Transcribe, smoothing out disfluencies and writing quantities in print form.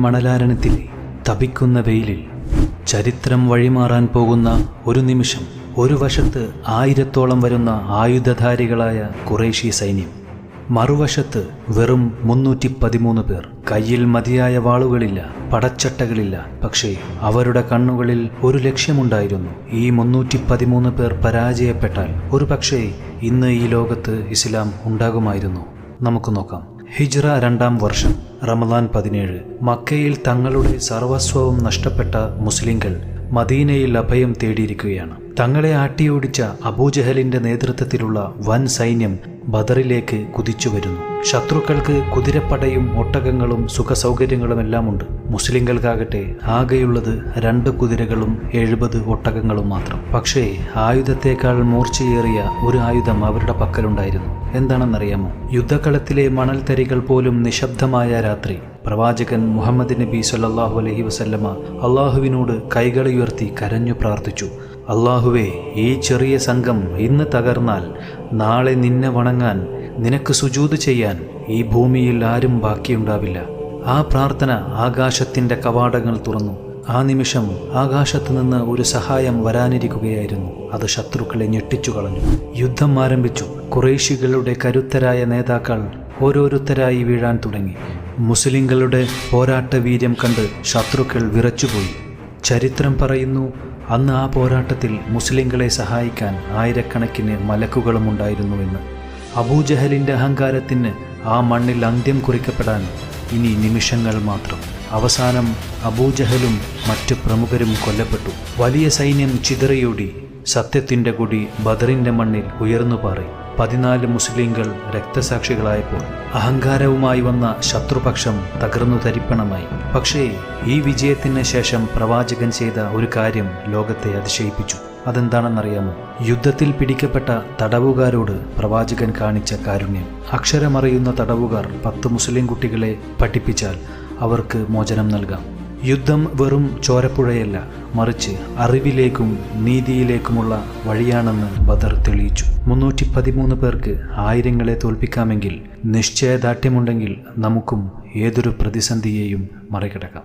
മണലാരണത്തിലെ തപിക്കുന്ന വെയിലിൽ ചരിത്രം വഴിമാറാൻ പോകുന്ന ഒരു നിമിഷം. ഒരു വശത്ത് 1000-ഓളം വരുന്ന ആയുധധാരികളായ ഖുറൈശി സൈന്യം, മറുവശത്ത് വെറും 313 പേർ. കയ്യിൽ മതിയായ വാളുകളില്ല, പടച്ചട്ടകളില്ല. പക്ഷേ അവരുടെ കണ്ണുകളിൽ ഒരു ലക്ഷ്യമുണ്ടായിരുന്നു. ഈ 313 പേർ പരാജയപ്പെട്ടാൽ ഒരു പക്ഷേ ഇന്ന് ഈ ലോകത്ത് ഇസ്ലാം ഉണ്ടാകുമായിരുന്നു. നമുക്ക് നോക്കാം. ഹിജ്റ 2-ാം വർഷം റമദാൻ 17. മക്കയിൽ തങ്ങളുടെ സർവസ്വവും നഷ്ടപ്പെട്ട മുസ്ലിങ്ങൾ മദീനയിൽ അഭയം തേടിയിരിക്കുകയാണ്. തങ്ങളെ ആട്ടിയോടിച്ച അബൂജഹലിന്റെ നേതൃത്വത്തിലുള്ള വൻ സൈന്യം ബദറിലേക്ക് കുതിച്ചു വരുന്നു. ശത്രുക്കൾക്ക് കുതിരപ്പടയും ഒട്ടകങ്ങളും സുഖസൗകര്യങ്ങളുമെല്ലാം ഉണ്ട്. മുസ്ലിങ്ങൾക്കാകട്ടെ ആകെയുള്ളത് 2 കുതിരകളും 70 ഒട്ടകങ്ങളും മാത്രം. പക്ഷേ ആയുധത്തേക്കാൾ മൂർച്ചയേറിയ ഒരു ആയുധം അവരുടെ പക്കലുണ്ടായിരുന്നു. എന്താണെന്നറിയാമോ? യുദ്ധക്കളത്തിലെ മണൽത്തരികൾ പോലും നിശബ്ദമായ രാത്രി പ്രവാചകൻ മുഹമ്മദ് നബി സല്ലല്ലാഹു അലൈഹി വസല്ലമ അള്ളാഹുവിനോട് കൈകളുയർത്തി കരഞ്ഞു പ്രാർത്ഥിച്ചു. അള്ളാഹുവേ, ഈ ചെറിയ സംഘം ഇന്ന് തകർന്നാൽ നാളെ നിന്നെ വണങ്ങാൻ, നിനക്ക് സുജൂദ് ചെയ്യാൻ ഈ ഭൂമിയിൽ ആരും ബാക്കിയുണ്ടാവില്ല. ആ പ്രാർത്ഥന ആകാശത്തിൻ്റെ കവാടങ്ങൾ തുറന്നു. ആ നിമിഷം ആകാശത്തു നിന്ന് ഒരു സഹായം വരാനിരിക്കുകയായിരുന്നു. അത് ശത്രുക്കളെ ഞെട്ടിച്ചു കളഞ്ഞു. യുദ്ധം ആരംഭിച്ചു. ഖുറൈശികളുടെ കരുത്തരായ നേതാക്കൾ ഓരോരുത്തരായി വീഴാൻ തുടങ്ങി. മുസ്ലിങ്ങളുടെ പോരാട്ട വീര്യം കണ്ട് ശത്രുക്കൾ വിറച്ചുപോയി. ചരിത്രം പറയുന്നു, അന്ന് ആ പോരാട്ടത്തിൽ മുസ്ലിങ്ങളെ സഹായിക്കാൻ ആയിരക്കണക്കിന് മലക്കുകളും ഉണ്ടായിരുന്നുവെന്ന്. അബൂജഹലിൻ്റെ അഹങ്കാരത്തിന് ആ മണ്ണിൽ അന്ത്യം കുറിക്കപ്പെടാൻ ഇനി നിമിഷങ്ങൾ മാത്രം. അവസാനം അബൂജഹലും മറ്റു പ്രമുഖരും കൊല്ലപ്പെട്ടു. വലിയ സൈന്യം ചിതറിയോടി. സത്യത്തിൻ്റെ കൊടി ബദറിൻ്റെ മണ്ണിൽ ഉയർന്നുപാറി. 14 മുസ്ലിങ്ങൾ രക്തസാക്ഷികളായപ്പോൾ അഹങ്കാരവുമായി വന്ന ശത്രുപക്ഷം തകർന്നു തരിപ്പണമായി. പക്ഷേ ഈ വിജയത്തിന് ശേഷം പ്രവാചകൻ ചെയ്ത ഒരു കാര്യം ലോകത്തെ അതിശയിപ്പിച്ചു. അതെന്താണെന്നറിയാമോ? യുദ്ധത്തിൽ പിടിക്കപ്പെട്ട തടവുകാരോട് പ്രവാചകൻ കാണിച്ച കാരുണ്യം. അക്ഷരമറിയുന്ന തടവുകാർ 10 മുസ്ലിം കുട്ടികളെ പഠിപ്പിച്ചാൽ അവർക്ക് മോചനം നൽകാം. യുദ്ധം വെറും ചോരപ്പുഴയല്ല, മറിച്ച് അറിവിലേക്കും നീതിയിലേക്കുമുള്ള വഴിയാണെന്ന് ബദർ തെളിയിച്ചു. 313 പേർക്ക് ആയിരങ്ങളെ തോൽപ്പിക്കാമെങ്കിൽ, നിശ്ചയദാർഢ്യമുണ്ടെങ്കിൽ നമുക്കും ഏതൊരു പ്രതിസന്ധിയെയും മറികടക്കാം.